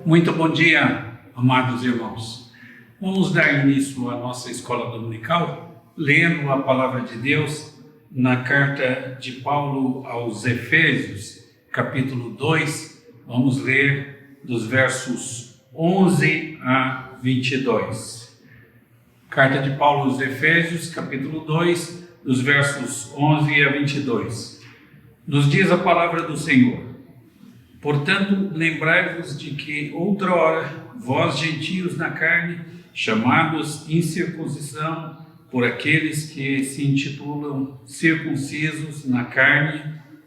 Muito bom dia, amados irmãos. Vamos dar início à nossa escola dominical, lendo a palavra de Deus na carta de Paulo aos Efésios, capítulo 2. Vamos ler dos versos 11 a 22. Carta de Paulo aos Efésios, capítulo 2, dos versos 11 a 22. Nos diz a palavra do Senhor: portanto, lembrai-vos de que outrora, vós gentios na carne, chamados incircuncisão por aqueles que se intitulam circuncisos na carne,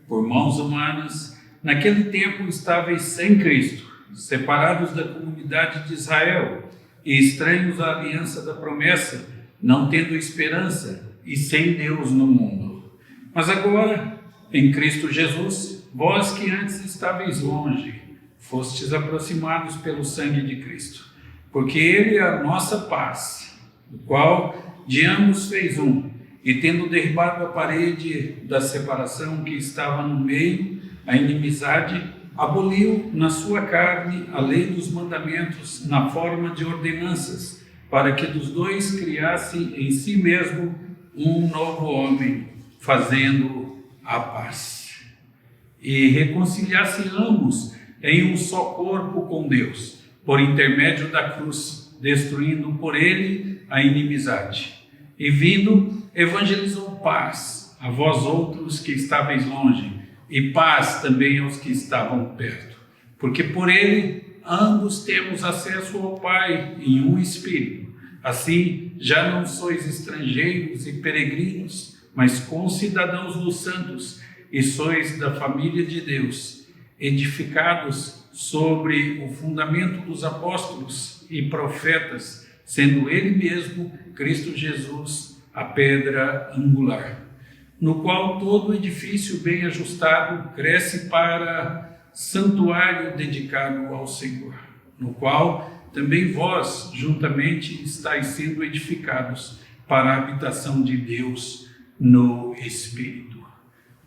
por mãos humanas, naquele tempo estáveis sem Cristo, separados da comunidade de Israel e estranhos à aliança da promessa, não tendo esperança e sem Deus no mundo. Mas agora, em Cristo Jesus, vós que antes estáveis longe, fostes aproximados pelo sangue de Cristo, porque Ele é a nossa paz, o qual de ambos fez um, e tendo derribado a parede da separação que estava no meio, a inimizade, aboliu na sua carne a lei dos mandamentos na forma de ordenanças, para que dos dois criasse em si mesmo um novo homem, fazendo a paz. E reconciliasse ambos em um só corpo com Deus, por intermédio da cruz, destruindo por ele a inimizade. E vindo, evangelizou paz a vós outros que estáveis longe, e paz também aos que estavam perto. Porque por ele ambos temos acesso ao Pai em um Espírito. Assim, já não sois estrangeiros e peregrinos, mas concidadãos dos santos, e sois da família de Deus, edificados sobre o fundamento dos apóstolos e profetas, sendo Ele mesmo, Cristo Jesus, a pedra angular, no qual todo edifício bem ajustado cresce para santuário dedicado ao Senhor, no qual também vós, juntamente, estáis sendo edificados para a habitação de Deus no Espírito.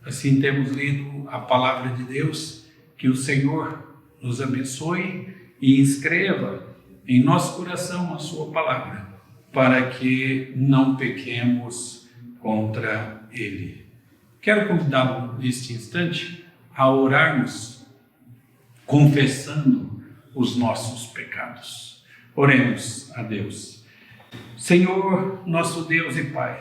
Assim temos lido a palavra de Deus. Que o Senhor nos abençoe e inscreva em nosso coração a sua palavra, para que não pequemos contra Ele. Quero convidá-lo neste instante a orarmos, confessando os nossos pecados. Oremos a Deus. Senhor, nosso Deus e Pai,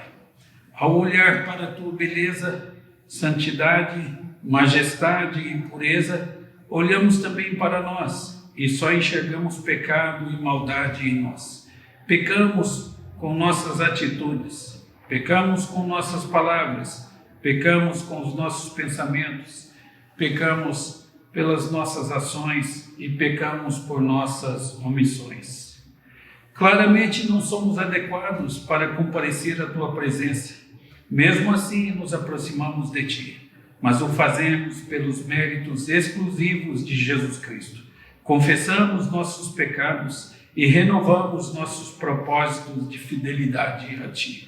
ao olhar para a tua beleza, santidade, majestade e pureza, olhamos também para nós e só enxergamos pecado e maldade em nós. Pecamos com nossas atitudes, pecamos com nossas palavras, pecamos com os nossos pensamentos, pecamos pelas nossas ações e pecamos por nossas omissões. Claramente não somos adequados para comparecer à tua presença. Mesmo assim, nos aproximamos de Ti, mas o fazemos pelos méritos exclusivos de Jesus Cristo. Confessamos nossos pecados e renovamos nossos propósitos de fidelidade a Ti,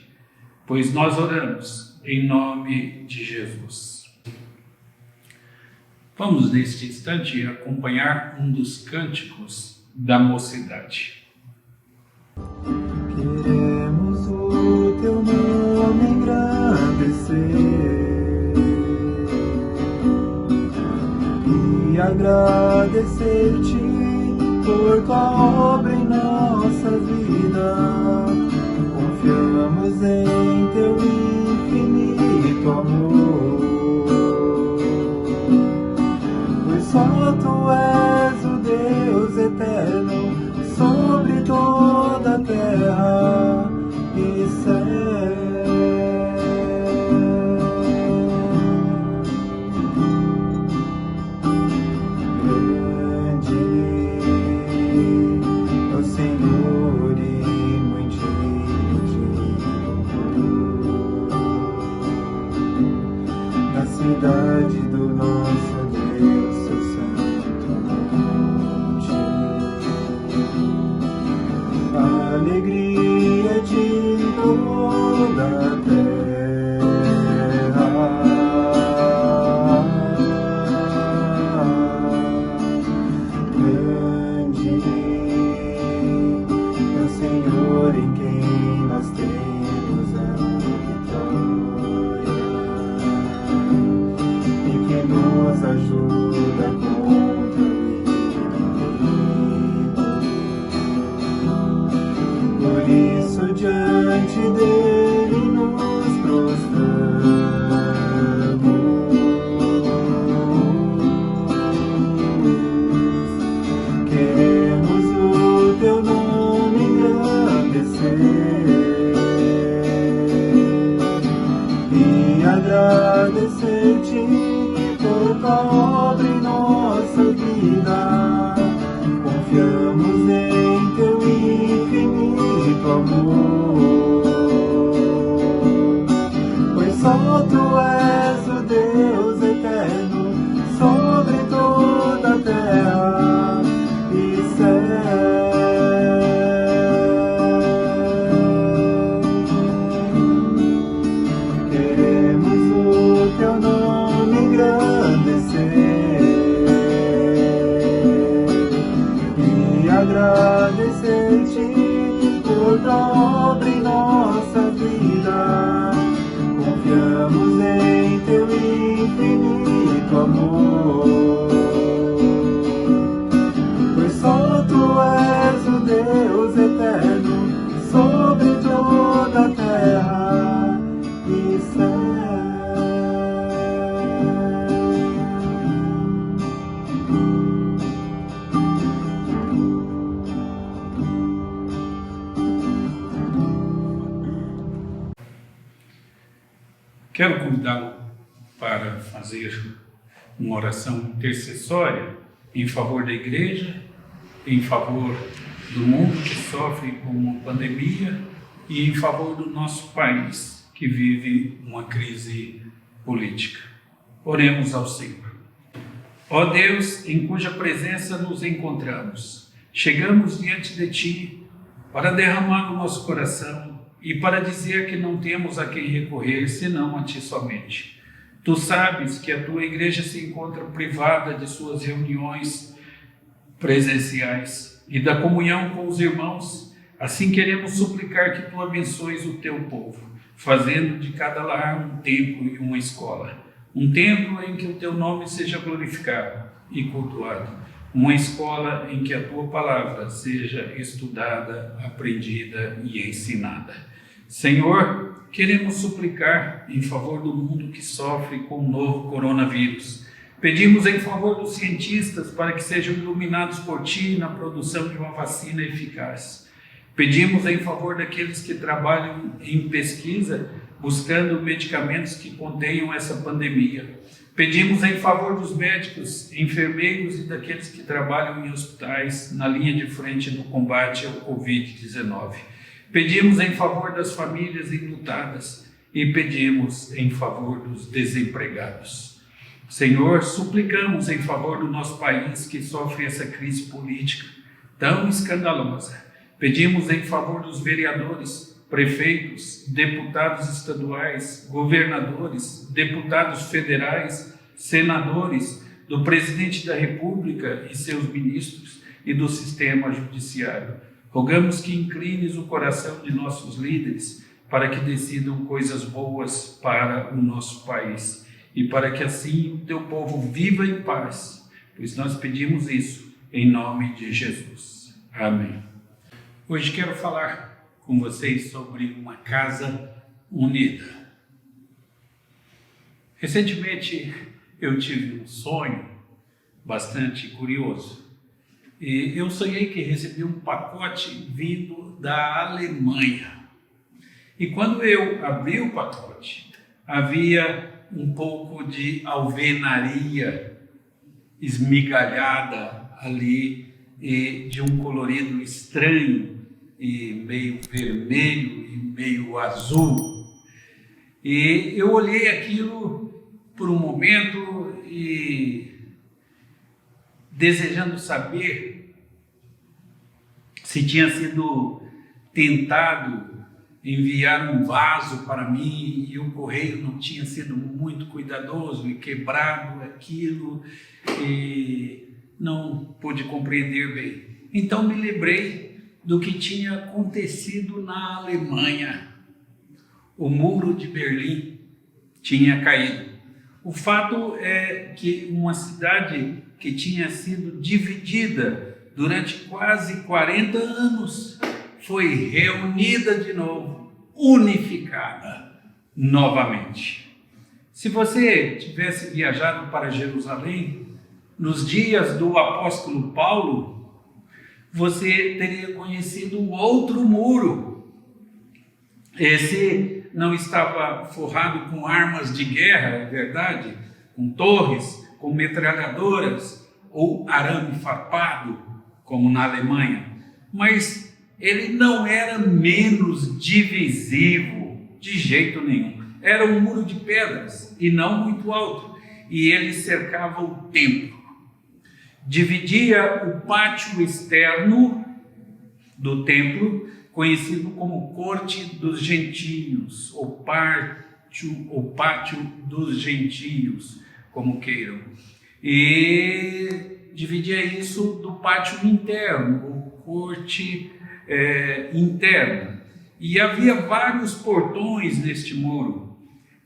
pois nós oramos em nome de Jesus. Vamos, neste instante, acompanhar um dos cânticos da mocidade. Queremos o Teu nome engrandecer e agradecer-te por Tua obra em nossa vida. Confiamos em Teu infinito amor, pois só Tu és o Deus eterno sobre toda a terra e céu. Grande é o Senhor e muito digno. Senhor em quem nós temos a vitória e que nos ajuda contra o inimigo. Por isso diante dele nos prostramos, queremos o teu nome engrandecer e agradecer-te por tua obra em nossa vida. Confiamos em teu infinito amor, pois só tu és o Deus eterno sobre toda a terra e céu. Queremos o teu nome engrandecer e agradecer-te por tua obra em nossa vida. Confiamos em teu infinito amor, pois só tu és o Deus eterno sobre toda a terra e céu. Quero convidá-lo para fazer uma oração intercessória em favor da igreja, em favor do mundo que sofre com uma pandemia e em favor do nosso país que vive uma crise política. Oremos ao Senhor. Ó Deus, em cuja presença nos encontramos, chegamos diante de Ti para derramar no nosso coração e para dizer que não temos a quem recorrer senão a Ti somente. Tu sabes que a Tua igreja se encontra privada de suas reuniões presenciais e da comunhão com os irmãos. Assim queremos suplicar que Tu abençoes o Teu povo, fazendo de cada lar um templo e uma escola. Um templo em que o Teu nome seja glorificado e cultuado. Uma escola em que a Tua palavra seja estudada, aprendida e ensinada. Senhor, queremos suplicar em favor do mundo que sofre com o novo coronavírus. Pedimos em favor dos cientistas para que sejam iluminados por Ti na produção de uma vacina eficaz. Pedimos em favor daqueles que trabalham em pesquisa, buscando medicamentos que contenham essa pandemia. Pedimos em favor dos médicos, enfermeiros e daqueles que trabalham em hospitais na linha de frente no combate ao Covid-19. Pedimos em favor das famílias enlutadas e pedimos em favor dos desempregados. Senhor, suplicamos em favor do nosso país que sofre essa crise política tão escandalosa. Pedimos em favor dos vereadores, prefeitos, deputados estaduais, governadores, deputados federais, senadores, do presidente da República e seus ministros e do sistema judiciário. Rogamos que inclines o coração de nossos líderes para que decidam coisas boas para o nosso país e para que assim o teu povo viva em paz, pois nós pedimos isso em nome de Jesus. Amém. Hoje quero falar com vocês sobre uma casa unida. Recentemente eu tive um sonho bastante curioso. E eu sonhei que recebi um pacote vindo da Alemanha. E quando eu abri o pacote, havia um pouco de alvenaria esmigalhada ali, e de um colorido estranho, e meio vermelho e meio azul. E eu olhei aquilo por um momento e desejando saber se tinha sido tentado enviar um vaso para mim e o correio não tinha sido muito cuidadoso e quebrado aquilo e não pude compreender bem. Então me lembrei do que tinha acontecido na Alemanha. O muro de Berlim tinha caído. O fato é que uma cidade que tinha sido dividida durante quase 40 anos foi reunida de novo, unificada novamente. Se você tivesse viajado para Jerusalém nos dias do apóstolo Paulo, você teria conhecido outro muro. Esse não estava forrado com armas de guerra, é verdade, com torres, com metralhadoras ou arame farpado, como na Alemanha, mas ele não era menos divisivo de jeito nenhum. Era um muro de pedras e não muito alto, e ele cercava o templo. Dividia o pátio externo do templo, conhecido como Corte dos Gentios, ou Pátio dos Gentios, como queiram. E dividia isso do pátio interno, ou Corte interna. E havia vários portões neste muro,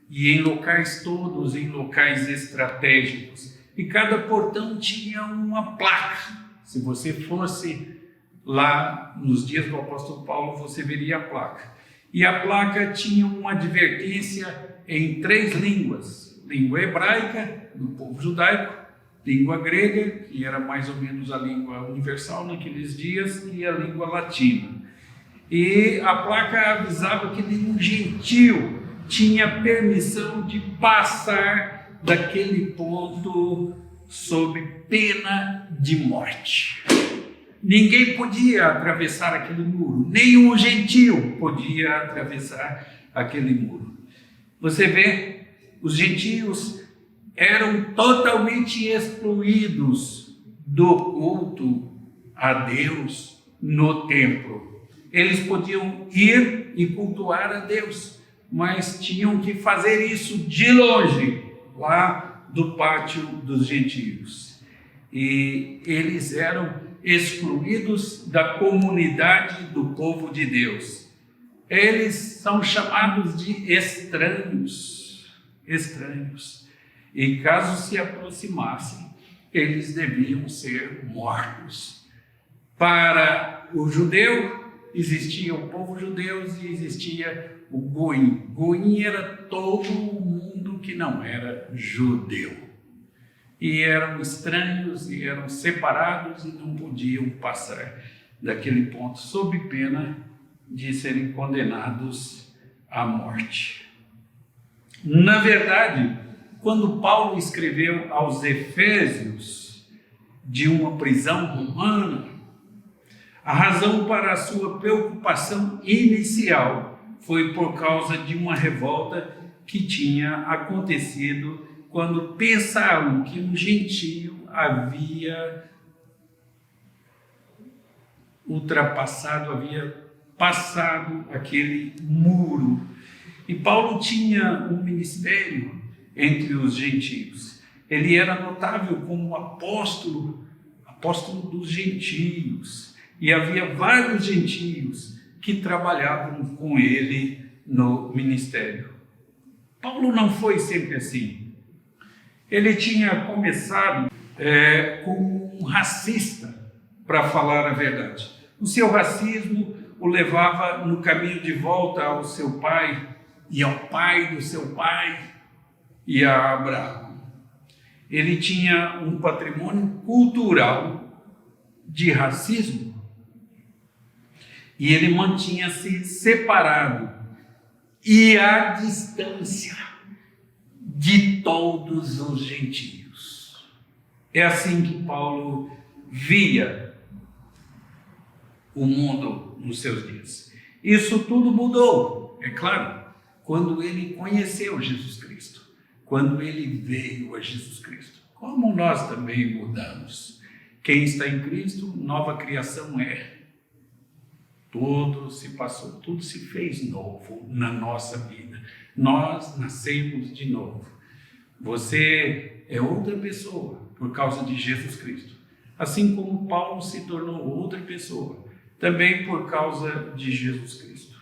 e em locais todos, em locais estratégicos. E cada portão tinha uma placa. Se você fosse lá nos dias do apóstolo Paulo, você veria a placa. E a placa tinha uma advertência em 3 línguas: língua hebraica, do povo judaico, língua grega, que era mais ou menos a língua universal naqueles dias, e a língua latina. E a placa avisava que nenhum gentil tinha permissão de passar daquele ponto sob pena de morte. Ninguém podia atravessar aquele muro, nenhum gentil podia atravessar aquele muro. Você vê, os gentios eram totalmente excluídos do culto a Deus no templo. Eles podiam ir e cultuar a Deus, mas tinham que fazer isso de longe, lá do pátio dos gentios. E eles eram excluídos da comunidade do povo de Deus. Eles são chamados de estranhos. E caso se aproximassem, eles deviam ser mortos. Para o judeu, existia o povo judeu e existia o goim. Goim era todo mundo que não era judeu. E eram estranhos, e eram separados, e não podiam passar daquele ponto, sob pena de serem condenados à morte. Na verdade, quando Paulo escreveu aos Efésios de uma prisão romana, a razão para a sua preocupação inicial foi por causa de uma revolta que tinha acontecido quando pensaram que um gentio havia ultrapassado, havia passado aquele muro. E Paulo tinha um ministério entre os gentios. Ele era notável como apóstolo dos gentios. E havia vários gentios que trabalhavam com ele no ministério. Paulo não foi sempre assim. Ele tinha começado como um racista, para falar a verdade. O seu racismo o levava no caminho de volta ao seu pai e ao pai do seu pai e a Abraão. Ele tinha um patrimônio cultural de racismo e ele mantinha-se separado e à distância de todos os gentios. É assim que Paulo via o mundo nos seus dias. Isso tudo mudou, é claro, quando ele conheceu Jesus Cristo, quando ele veio a Jesus Cristo. Como nós também mudamos. Quem está em Cristo, nova criação é. Tudo se passou, tudo se fez novo na nossa vida. Nós nascemos de novo. Você é outra pessoa por causa de Jesus Cristo. Assim como Paulo se tornou outra pessoa também por causa de Jesus Cristo.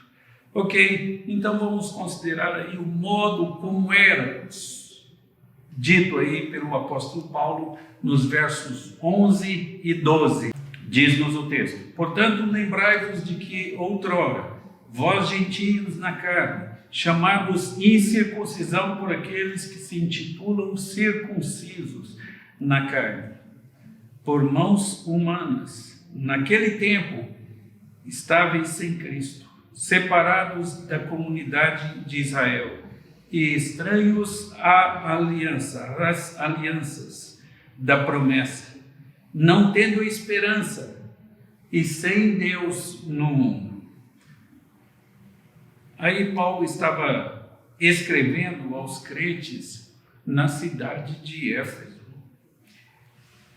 Ok, então vamos considerar aí o modo como éramos, dito aí pelo apóstolo Paulo nos versos 11 e 12. Diz-nos o texto: portanto, lembrai-vos de que outrora, vós gentios na carne, chamados incircuncisão por aqueles que se intitulam circuncisos na carne, por mãos humanas, naquele tempo estáveis sem Cristo, separados da comunidade de Israel e estranhos à aliança, às alianças da promessa, não tendo esperança e sem Deus no mundo. Aí Paulo estava escrevendo aos crentes na cidade de Éfeso.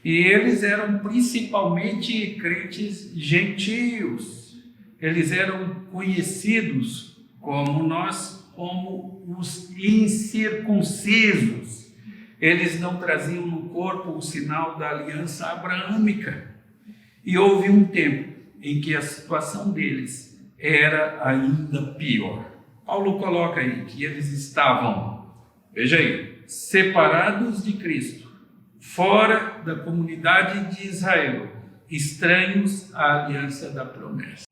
E eles eram principalmente crentes gentios. Eles eram conhecidos como nós, como os incircuncisos. Eles não traziam no corpo o sinal da aliança abraâmica. E houve um tempo em que a situação deles era ainda pior. Paulo coloca aí que eles estavam, veja aí, separados de Cristo, fora da comunidade de Israel, estranhos à aliança da promessa.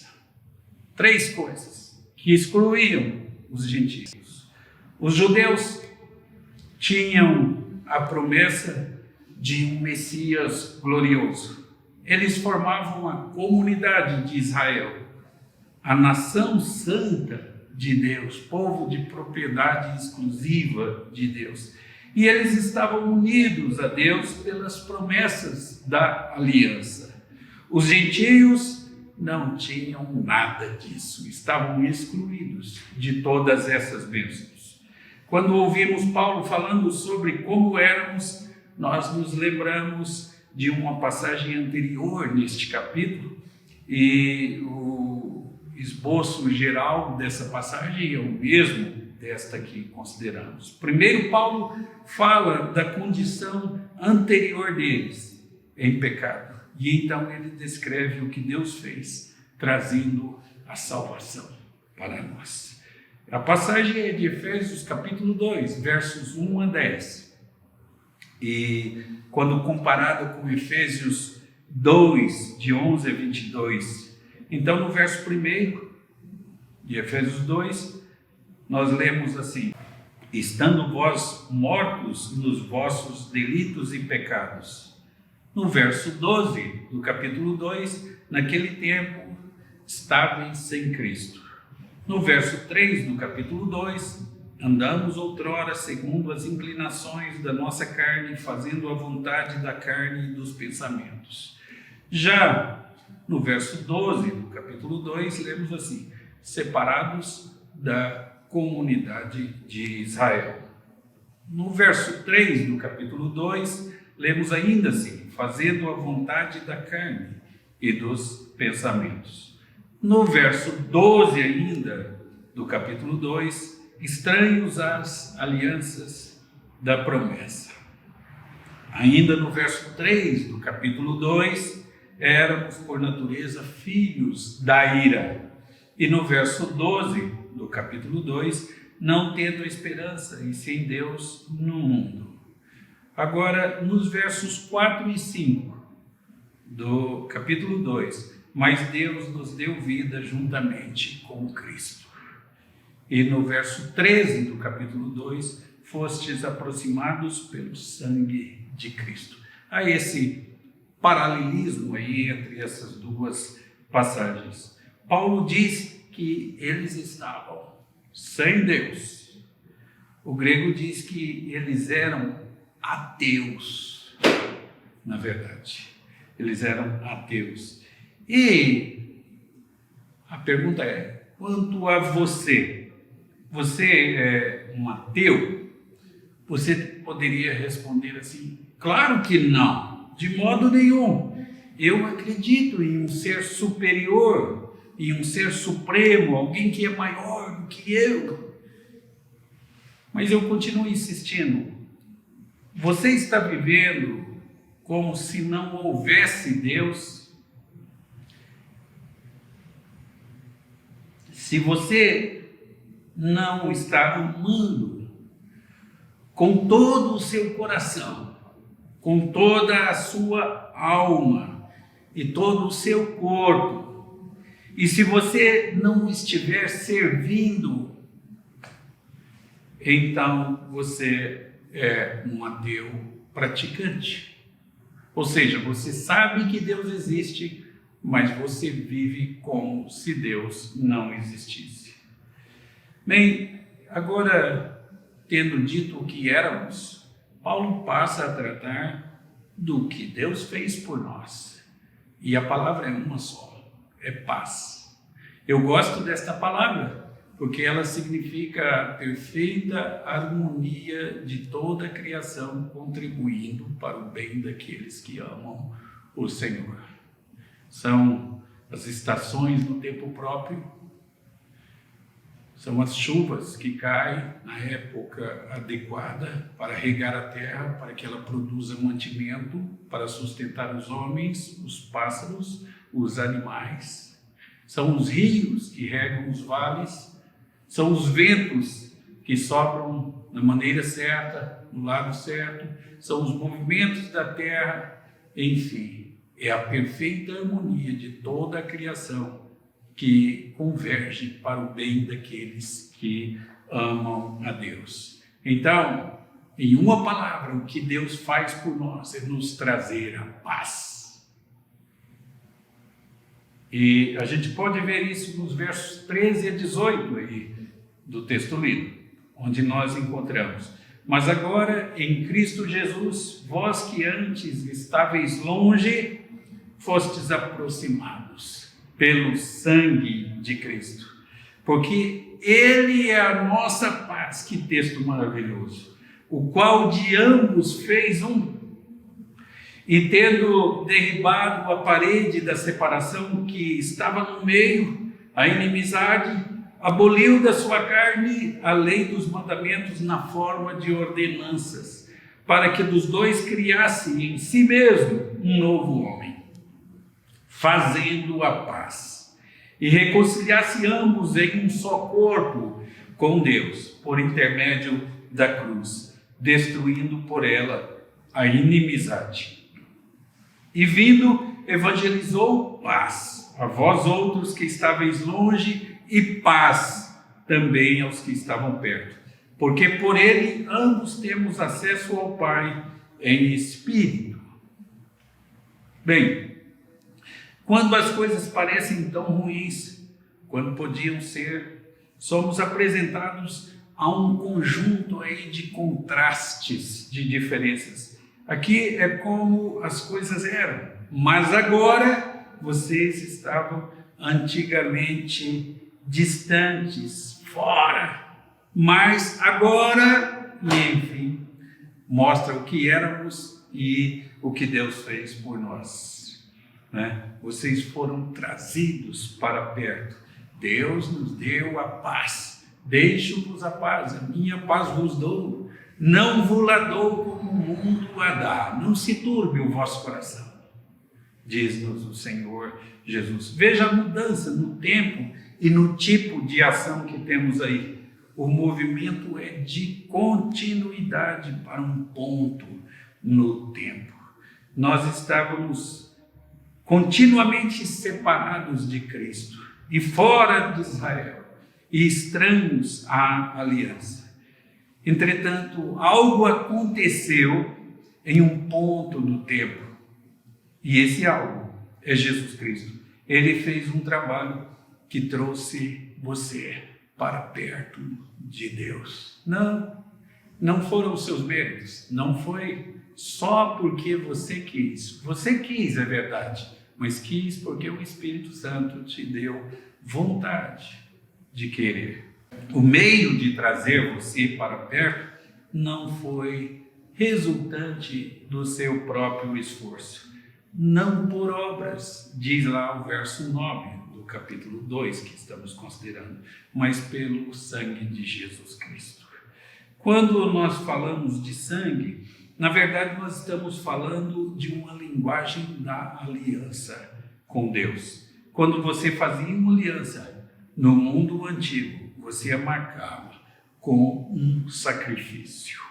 3 coisas que excluíam os gentios. Os judeus tinham a promessa de um Messias glorioso. Eles formavam a comunidade de Israel, a nação santa de Deus, povo de propriedade exclusiva de Deus. E eles estavam unidos a Deus pelas promessas da aliança. Os gentios não tinham nada disso, estavam excluídos de todas essas bênçãos. Quando ouvimos Paulo falando sobre como éramos, nós nos lembramos de uma passagem anterior neste capítulo, e o esboço geral dessa passagem é o mesmo desta que consideramos. Primeiro, Paulo fala da condição anterior deles em pecado, e então ele descreve o que Deus fez, trazendo a salvação para nós. A passagem é de Efésios capítulo 2, versos 1 a 10. E quando comparado com Efésios 2, de 11 a 22, então no verso 1 de Efésios 2, nós lemos assim: estando vós mortos nos vossos delitos e pecados. No verso 12 do capítulo 2, naquele tempo estáveis sem Cristo. No verso 3 do capítulo 2, andamos outrora segundo as inclinações da nossa carne, fazendo a vontade da carne e dos pensamentos. Já no verso 12 do capítulo 2, lemos assim: separados da comunidade de Israel. No verso 3 do capítulo 2, lemos ainda assim: fazendo a vontade da carne e dos pensamentos. No verso 12 ainda do capítulo 2, estranhos às alianças da promessa. Ainda no verso 3 do capítulo 2, éramos por natureza filhos da ira. E no verso 12 do capítulo 2, não tendo esperança e sem Deus no mundo. Agora, nos versos 4 e 5 do capítulo 2, mas Deus nos deu vida juntamente com Cristo. E no verso 13 do capítulo 2, fostes aproximados pelo sangue de Cristo. Há esse paralelismo aí entre essas duas passagens. Paulo diz que eles estavam sem Deus. O grego diz que eles eram ateus, na verdade. Eles eram ateus. E a pergunta é: quanto a você? Você é um ateu? Você poderia responder assim: claro que não, de modo nenhum. Eu acredito em um ser superior, em um ser supremo, alguém que é maior do que eu. Mas eu continuo insistindo: você está vivendo como se não houvesse Deus? Se você não está amando com todo o seu coração, com toda a sua alma e todo o seu corpo, e se você não estiver servindo, então você é um ateu praticante. Ou seja, você sabe que Deus existe, mas você vive como se Deus não existisse. Bem, agora, tendo dito o que éramos, Paulo passa a tratar do que Deus fez por nós. E a palavra é uma só, é paz. Eu gosto desta palavra, porque ela significa a perfeita harmonia de toda a criação, contribuindo para o bem daqueles que amam o Senhor. São as estações no tempo próprio, são as chuvas que caem na época adequada para regar a terra, para que ela produza mantimento, para sustentar os homens, os pássaros, os animais. São os rios que regam os vales, são os ventos que sopram da maneira certa, no lado certo, são os movimentos da terra, enfim, é a perfeita harmonia de toda a criação que converge para o bem daqueles que amam a Deus. Então, em uma palavra, o que Deus faz por nós é nos trazer a paz. E a gente pode ver isso nos versos 13 a 18 aí do texto lido, onde nós encontramos: mas agora, em Cristo Jesus, vós que antes estáveis longe, fostes aproximados pelo sangue de Cristo, porque Ele é a nossa paz. Que texto maravilhoso! O qual de ambos fez um, e tendo derribado a parede da separação que estava no meio, a inimizade, aboliu da sua carne a lei dos mandamentos na forma de ordenanças, para que dos dois criasse em si mesmo um novo homem, fazendo a paz, e reconciliasse ambos em um só corpo com Deus, por intermédio da cruz, destruindo por ela a inimizade. E vindo, evangelizou paz a vós outros que estáveis longe, e paz também aos que estavam perto, porque por ele ambos temos acesso ao Pai em espírito. Bem, quando as coisas parecem tão ruins, quando podiam ser, somos apresentados a um conjunto aí de contrastes, de diferenças. Aqui é como as coisas eram, mas agora vocês estavam antigamente distantes, fora, mas agora, enfim, mostra o que éramos e o que Deus fez por nós, né? Vocês foram trazidos para perto. Deus nos deu a paz. Deixo-vos a paz, a minha paz vos dou. Não vos la dou como o mundo a dá. Não se turbe o vosso coração, diz-nos o Senhor Jesus. Veja a mudança no tempo e no tipo de ação que temos aí. O movimento é de continuidade para um ponto no tempo. Nós estávamos continuamente separados de Cristo e fora de Israel e estranhos à aliança. Entretanto, algo aconteceu em um ponto do tempo, e esse algo é Jesus Cristo. Ele fez um trabalho que trouxe você para perto de Deus. Não foram os seus méritos, não foi só porque você quis. Você quis, é verdade, mas quis porque o Espírito Santo te deu vontade de querer. O meio de trazer você para perto não foi resultante do seu próprio esforço, não por obras, diz lá o verso 9 do capítulo 2 que estamos considerando, mas pelo sangue de Jesus Cristo. Quando nós falamos de sangue, na verdade nós estamos falando de uma linguagem da aliança com Deus. Quando você fazia uma aliança, No mundo antigo, você a marcava com um sacrifício.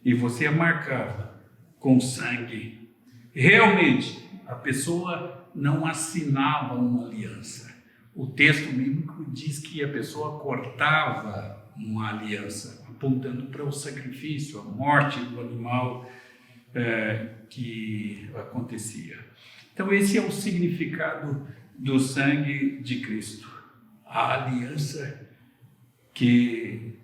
E você a marcava com sangue. Realmente, a pessoa não assinava uma aliança. O texto bíblico diz que a pessoa cortava uma aliança, apontando para o sacrifício, a morte do animal que acontecia. Então, esse é o significado do sangue de Cristo. A aliança que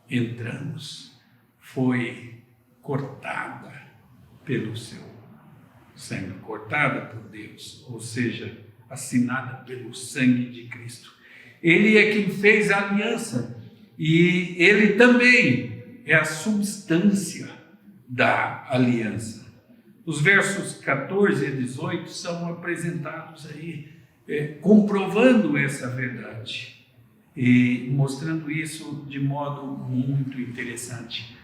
entramos foi cortada pelo seu sangue, cortada por Deus, ou seja, assinada pelo sangue de Cristo. Ele é quem fez a aliança e ele também é a substância da aliança. Os versos 14 e 18 são apresentados aí, comprovando essa verdade e mostrando isso de modo muito interessante.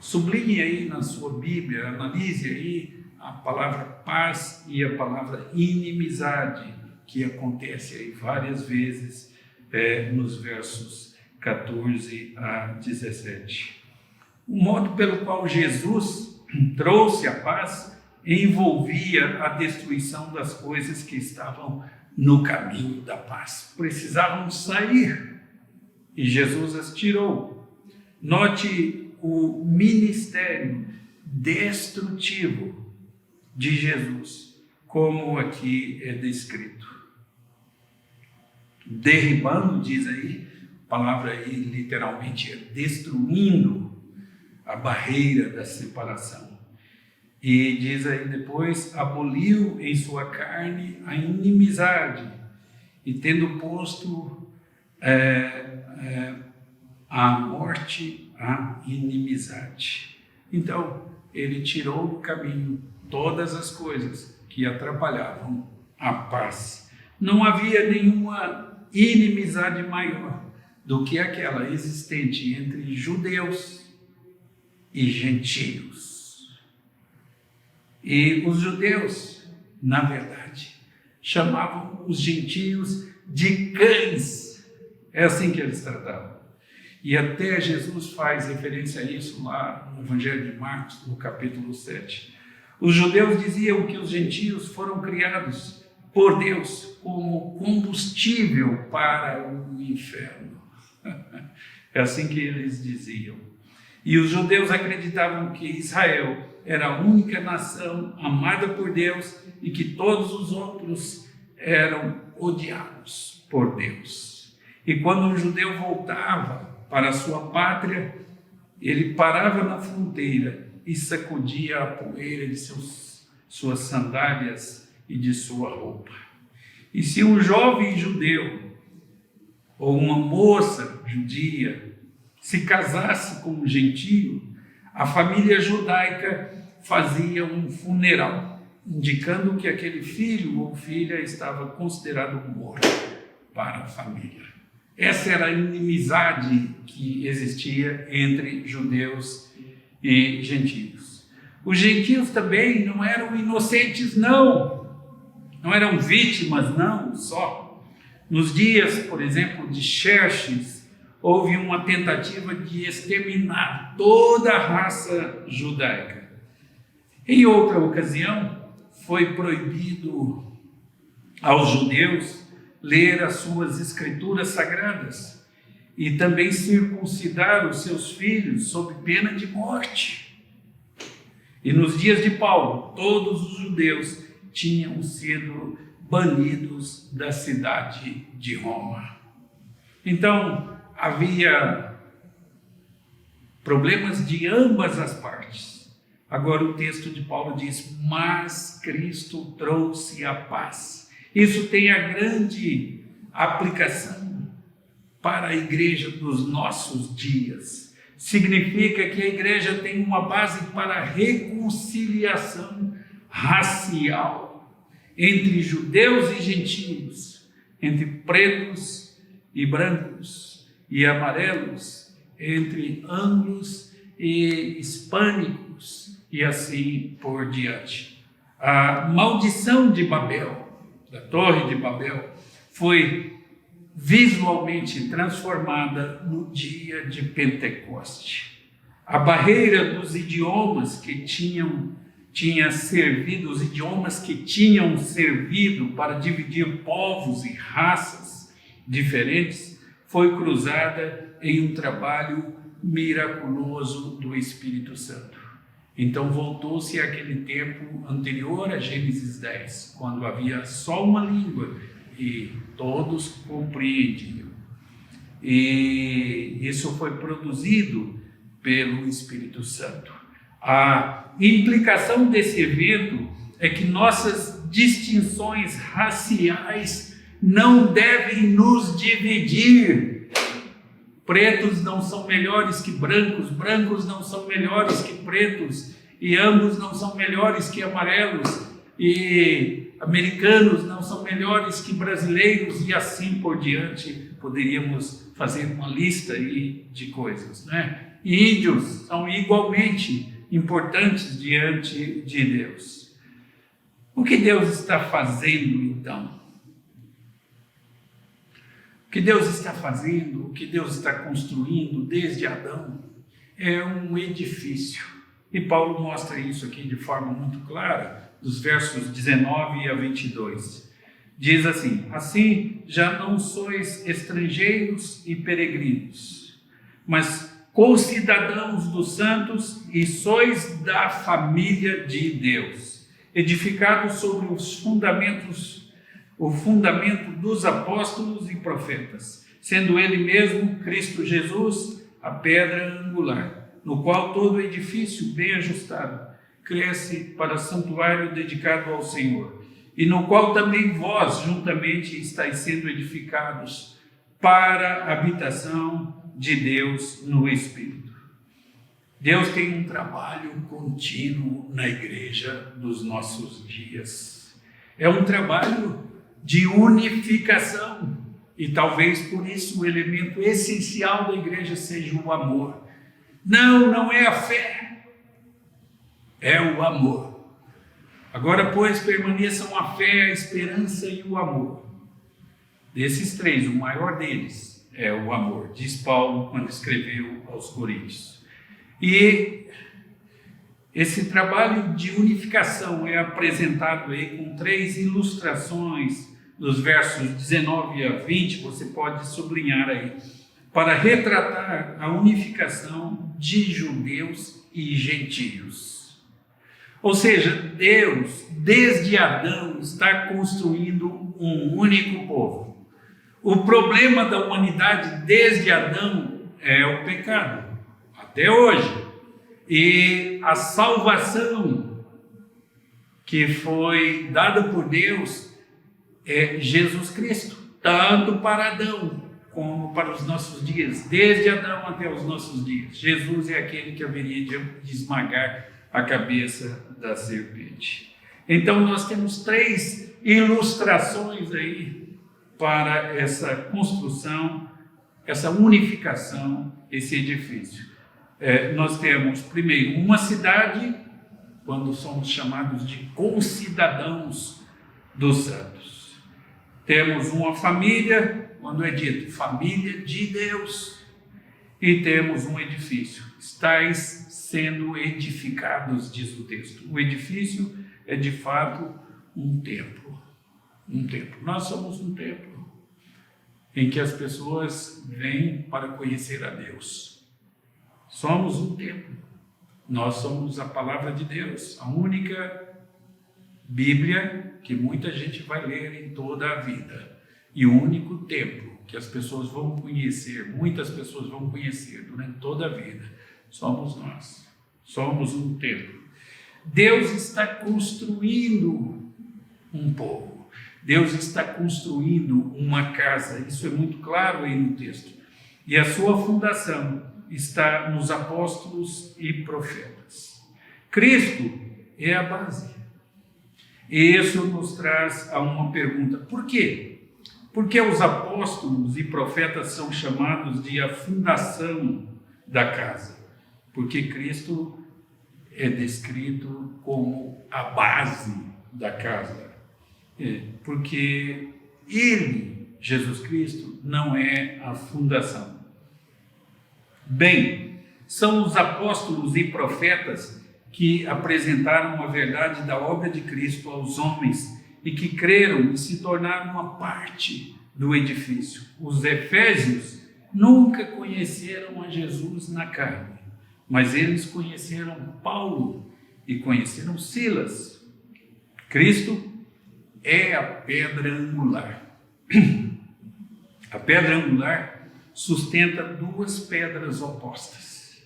Sublinhe aí na sua Bíblia, analise aí a palavra paz e a palavra inimizade, que acontece aí várias vezes nos versos 14 a 17. O modo pelo qual Jesus trouxe a paz envolvia a destruição das coisas que estavam no caminho da paz. Precisavam sair e Jesus as tirou. Note o ministério destrutivo de Jesus, como aqui é descrito. Derribando, diz aí, a palavra aí literalmente é destruindo a barreira da separação. E diz aí depois, aboliu em sua carne a inimizade, e tendo posto a morte, a inimizade. Então, ele tirou do caminho todas as coisas que atrapalhavam a paz. Não havia nenhuma inimizade maior do que aquela existente entre judeus e gentios. E os judeus, na verdade, chamavam os gentios de cães. É assim que eles tratavam. E até Jesus faz referência a isso lá no Evangelho de Marcos, no capítulo 7. Os judeus diziam que os gentios foram criados por Deus como combustível para o inferno. É assim que eles diziam. E os judeus acreditavam que Israel era a única nação amada por Deus e que todos os outros eram odiados por Deus. E quando um judeu voltava para a sua pátria, ele parava na fronteira e sacudia a poeira de suas sandálias e de sua roupa. E se um jovem judeu ou uma moça judia se casasse com um gentio, a família judaica fazia um funeral, indicando que aquele filho ou filha estava considerado morto para a família. Essa era a inimizade que existia entre judeus e gentios. Os gentios também não eram inocentes, não eram vítimas, não só. Nos dias, por exemplo, de Xerxes, houve uma tentativa de exterminar toda a raça judaica. Em outra ocasião, foi proibido aos judeus ler as suas escrituras sagradas e também circuncidar os seus filhos sob pena de morte. E nos dias de Paulo, todos os judeus tinham sido banidos da cidade de Roma. Então, havia problemas de ambas as partes. Agora o texto de Paulo diz, mas Cristo trouxe a paz. Isso tem a grande aplicação para a igreja dos nossos dias. Significa que a igreja tem uma base para a reconciliação racial entre judeus e gentios, entre pretos e brancos e amarelos, entre anglos e hispânicos e assim por diante. A maldição de Babel, da Torre de Babel, foi visualmente transformada no dia de Pentecoste. A barreira dos idiomas que tinha servido, os idiomas que tinham servido para dividir povos e raças diferentes, foi cruzada em um trabalho miraculoso do Espírito Santo. Então voltou-se àquele tempo anterior a Gênesis 10, quando havia só uma língua e todos compreendiam. E isso foi produzido pelo Espírito Santo. A implicação desse evento é que nossas distinções raciais não devem nos dividir. Pretos não são melhores que brancos, brancos não são melhores que pretos, e ambos não são melhores que amarelos, e americanos não são melhores que brasileiros, e assim por diante. Poderíamos fazer uma lista aí de coisas, né? Índios são igualmente importantes diante de Deus. O que Deus está fazendo então? O que Deus está fazendo, o que Deus está construindo desde Adão é um edifício. E Paulo mostra isso aqui de forma muito clara, dos versos 19 a 22. Diz assim: assim já não sois estrangeiros e peregrinos, mas concidadãos dos santos e sois da família de Deus, edificados sobre os fundamentos, o fundamento dos apóstolos e profetas, sendo ele mesmo, Cristo Jesus, a pedra angular, no qual todo edifício bem ajustado cresce para santuário dedicado ao Senhor, e no qual também vós juntamente estáis sendo edificados para a habitação de Deus no Espírito. Deus tem um trabalho contínuo na igreja dos nossos dias. É um trabalho de unificação, e talvez por isso o elemento essencial da igreja seja o amor. Não é a fé, é o amor. Agora, pois, permaneçam a fé, a esperança e o amor. Desses três, o maior deles é o amor, diz Paulo quando escreveu aos Coríntios. E esse trabalho de unificação é apresentado aí com 3 ilustrações dos versos 19 a 20, você pode sublinhar aí, para retratar a unificação de judeus e gentios. Ou seja, Deus, desde Adão, está construindo um único povo. O problema da humanidade desde Adão é o pecado, até hoje. E a salvação que foi dada por Deus é Jesus Cristo, tanto para Adão como para os nossos dias, desde Adão até os nossos dias. Jesus é aquele que haveria de esmagar a cabeça da serpente. Então nós temos 3 ilustrações aí para essa construção, essa unificação, esse edifício. Nós temos, primeiro, uma cidade, quando somos chamados de concidadãos dos santos. Temos uma família, quando é dito família de Deus. E temos um edifício. Estais sendo edificados, diz o texto. O edifício é, de fato, um templo. Um templo. Nós somos um templo em que as pessoas vêm para conhecer a Deus. Somos um templo. Nós somos a palavra de Deus, a única Bíblia que muita gente vai ler em toda a vida. E o único templo que as pessoas vão conhecer, muitas pessoas vão conhecer durante toda a vida, somos nós. Somos um templo. Deus está construindo um povo. Deus está construindo uma casa, isso é muito claro aí no texto. E a sua fundação está nos apóstolos e profetas. Cristo é a base. E isso nos traz a uma pergunta: por quê? Por que os apóstolos e profetas são chamados de a fundação da casa? Porque Cristo é descrito como a base da casa. Porque Ele Jesus Cristo, não é a fundação. Bem, são os apóstolos e profetas que apresentaram a verdade da obra de Cristo aos homens e que creram e se tornaram uma parte do edifício. Os efésios nunca conheceram a Jesus na carne, mas eles conheceram Paulo e conheceram Silas. Cristo é a pedra angular. A pedra angular sustenta duas pedras opostas.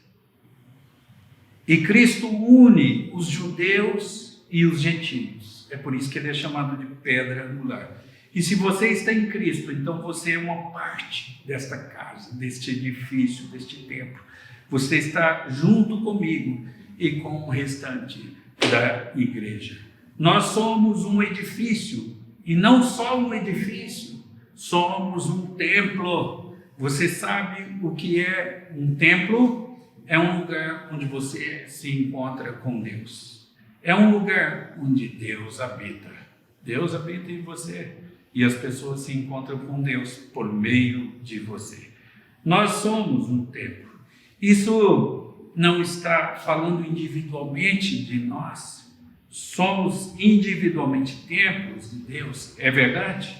E Cristo une os judeus e os gentios. É por isso que ele é chamado de pedra angular. E se você está em Cristo, então você é uma parte desta casa, deste edifício, deste templo. Você está junto comigo e com o restante da igreja. Nós somos um edifício, e não só um edifício, somos um templo. Você sabe o que é um templo? É um lugar onde você se encontra com Deus. É um lugar onde Deus habita. Deus habita em você e as pessoas se encontram com Deus por meio de você. Nós somos um templo. Isso não está falando individualmente de nós. Somos individualmente templos de Deus, é verdade?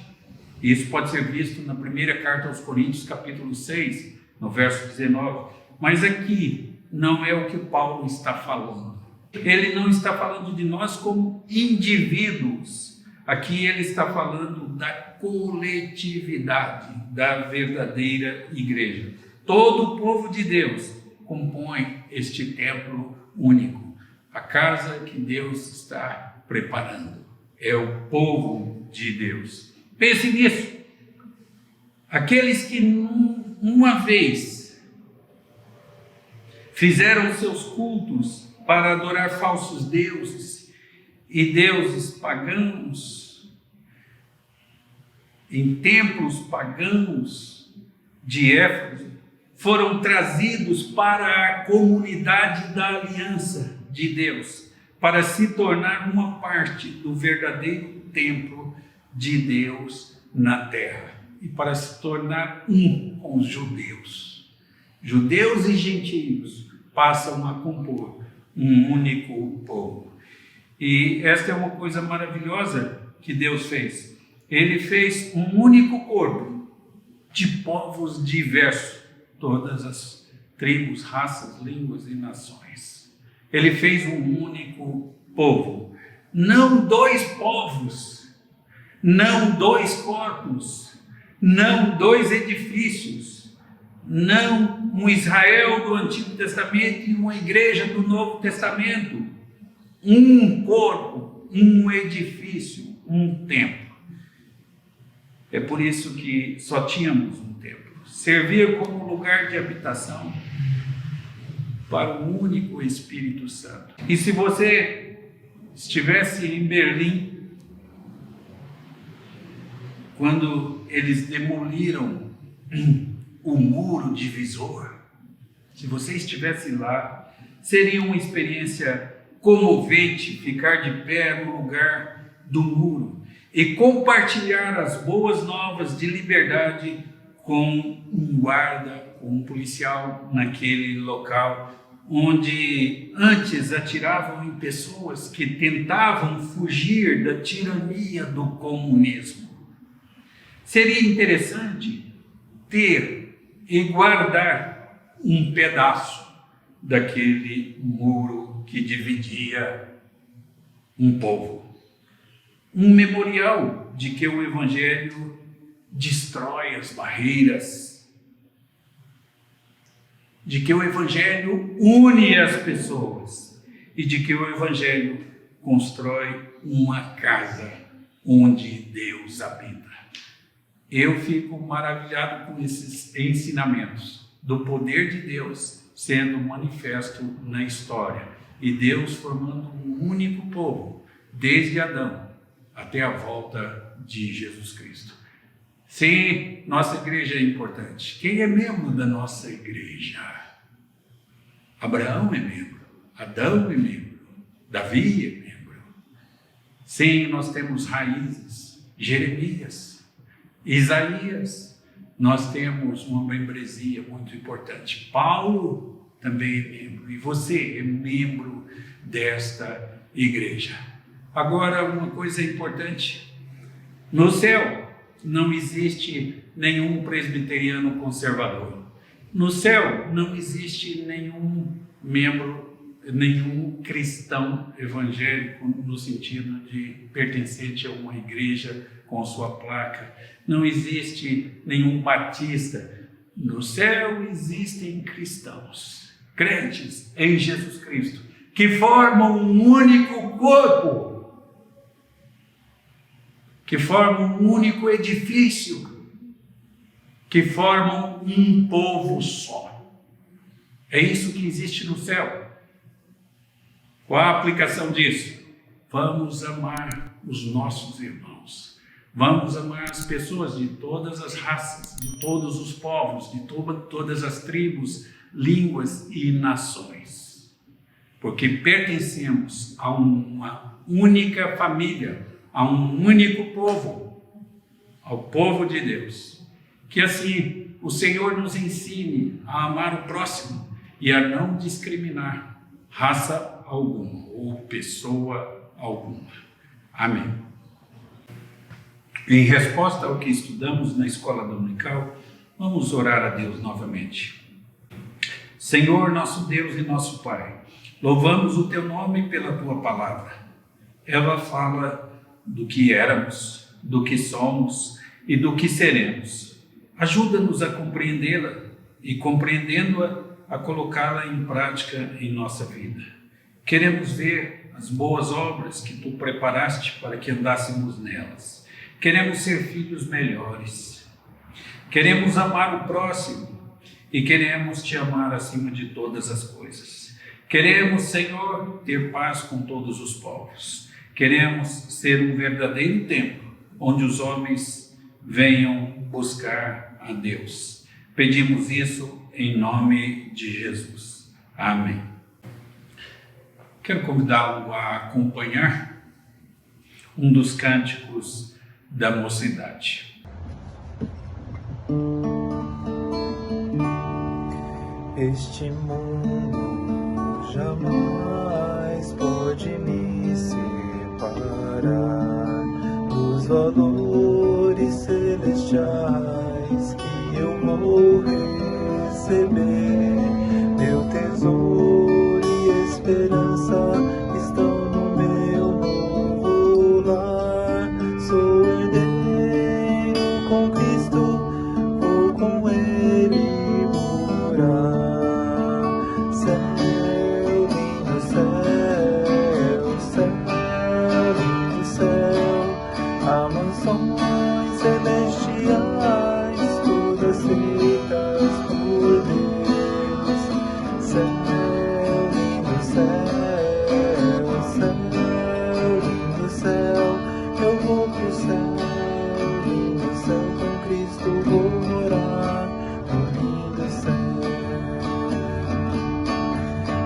Isso pode ser visto na primeira carta aos Coríntios, capítulo 6, no verso 19. Mas aqui não é o que Paulo está falando. Ele não está falando de nós como indivíduos. Aqui ele está falando da coletividade, da verdadeira igreja. Todo o povo de Deus compõe este templo único. A casa que Deus está preparando é o povo de Deus. Pense nisso. Aqueles que uma vez fizeram seus cultos para adorar falsos deuses e deuses pagãos, em templos pagãos de Éfeso, foram trazidos para a comunidade da aliança de Deus, para se tornar uma parte do verdadeiro templo de Deus na terra, e para se tornar um com os judeus. Judeus e gentios passam a compor um único povo. E esta é uma coisa maravilhosa que Deus fez. Ele fez um único corpo de povos diversos, todas as tribos, raças, línguas e nações. Ele fez um único povo, não dois povos, não dois corpos, não dois edifícios, não um Israel do Antigo Testamento e uma igreja do Novo Testamento, um corpo, um edifício, um templo. É por isso que só tínhamos um templo. Servia como lugar de habitação para o único Espírito Santo. E se você estivesse em Berlim, quando eles demoliram o muro divisor, se você estivesse lá, seria uma experiência comovente ficar de pé no lugar do muro e compartilhar as boas novas de liberdade com um guarda, com um policial naquele local, onde antes atiravam em pessoas que tentavam fugir da tirania do comunismo. Seria interessante ter e guardar um pedaço daquele muro que dividia um povo. Um memorial de que o Evangelho destrói as barreiras, de que o Evangelho une as pessoas e de que o Evangelho constrói uma casa onde Deus habita. Eu fico maravilhado com esses ensinamentos do poder de Deus sendo manifesto na história e Deus formando um único povo, desde Adão até a volta de Jesus Cristo. Sim, nossa igreja é importante. Quem é membro da nossa igreja? Abraão é membro, Adão é membro, Davi é membro. Sim, nós temos raízes, Jeremias, Isaías, nós temos uma membresia muito importante. Paulo também é membro, e você é membro desta igreja. Agora, uma coisa importante: no céu não existe nenhum presbiteriano conservador. No céu não existe nenhum membro, nenhum cristão evangélico no sentido de pertencente a uma igreja com sua placa. Não existe nenhum batista. No céu existem cristãos, crentes em Jesus Cristo, que formam um único corpo, que formam um único edifício, que formam um povo só. É isso que existe no céu. Qual a aplicação disso? Vamos amar os nossos irmãos. Vamos amar as pessoas de todas as raças, de todos os povos, de todas as tribos, línguas e nações. Porque pertencemos a uma única família, a um único povo, ao povo de Deus. Que assim o Senhor nos ensine a amar o próximo e a não discriminar raça alguma ou pessoa alguma. Amém. Em resposta ao que estudamos na escola dominical, vamos orar a Deus novamente. Senhor, nosso Deus e nosso Pai, louvamos o Teu nome pela Tua palavra. Ela fala do que éramos, do que somos e do que seremos. Ajuda-nos a compreendê-la e, compreendendo-a, a colocá-la em prática em nossa vida. Queremos ver as boas obras que Tu preparaste para que andássemos nelas. Queremos ser filhos melhores. Queremos amar o próximo e queremos Te amar acima de todas as coisas. Queremos, Senhor, ter paz com todos os povos. Queremos ser um verdadeiro templo onde os homens venham buscar a Deus. Pedimos isso em nome de Jesus. Amém. Quero convidá-lo a acompanhar um dos cânticos da mocidade. Este mundo jamais pode me separar dos valores celestiais que eu vou receber. Meu tesouro e esperança estão no meu novo lar. Sou herdeiro com Cristo, vou com Ele morar. Céu, lindo céu, céu, lindo céu, há mansões celestiais, todas feitas por Deus. Céu, lindo céu, céu, lindo céu, eu vou pro céu, lindo céu, com Cristo vou morar no lindo céu.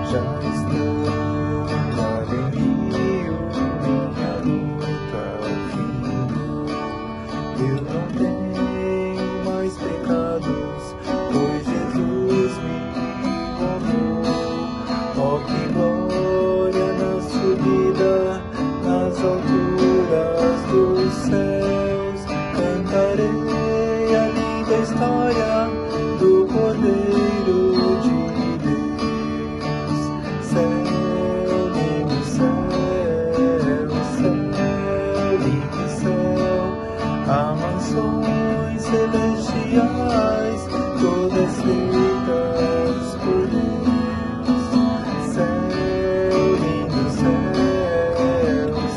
Já estando além rio, minha luta ao fim. Eu não tenho mais pecados, pois Jesus me amou. Oh, que glória na subida, nas alturas dos céus. Cantarei a linda história do Cordeiro de Deus. Céu, lindo céu, céu, lindo céu, há mansões celestiais, todas feitas por Deus. Céu, lindo céu,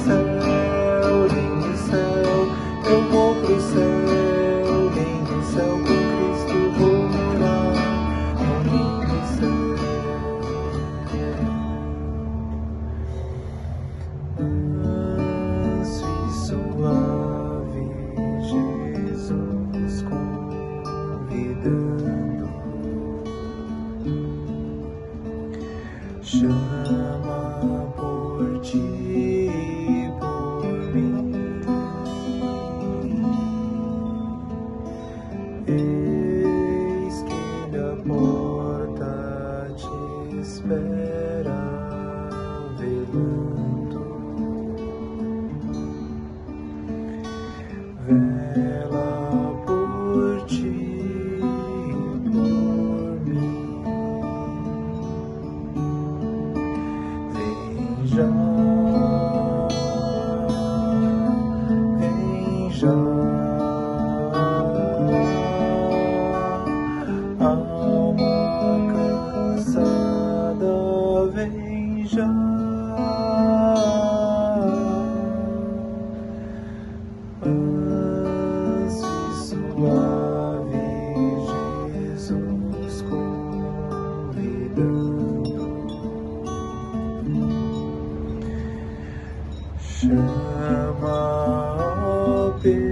céu, lindo céu, eu vou pro céu, lindo céu, com Cristo vou morar no lindo céu. Manso e suave, Jesus convidando, chama por ti e por mim. espera velando, vela por ti e por mim. Vem já, vem já. Manso e suave, Jesus convidando, chama ao pecador,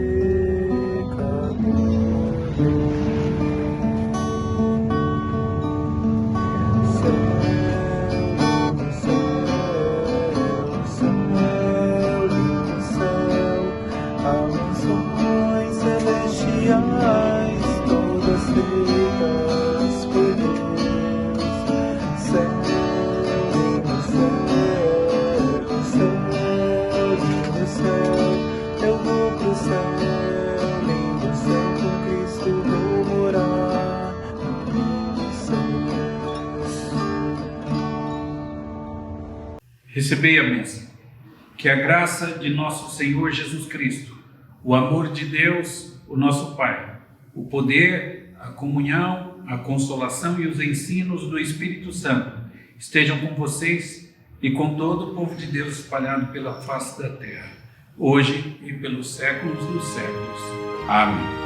todas feitas por Deus, céu, lindo céu, eu vou pro céu, lindo céu, com Cristo vou morar, lindo céu. Recebei a bênção. Que a graça de nosso Senhor Jesus Cristo, o amor de Deus, o nosso Pai, o poder, a comunhão, a consolação e os ensinos do Espírito Santo estejam com vocês e com todo o povo de Deus espalhado pela face da terra, hoje e pelos séculos dos séculos. Amém.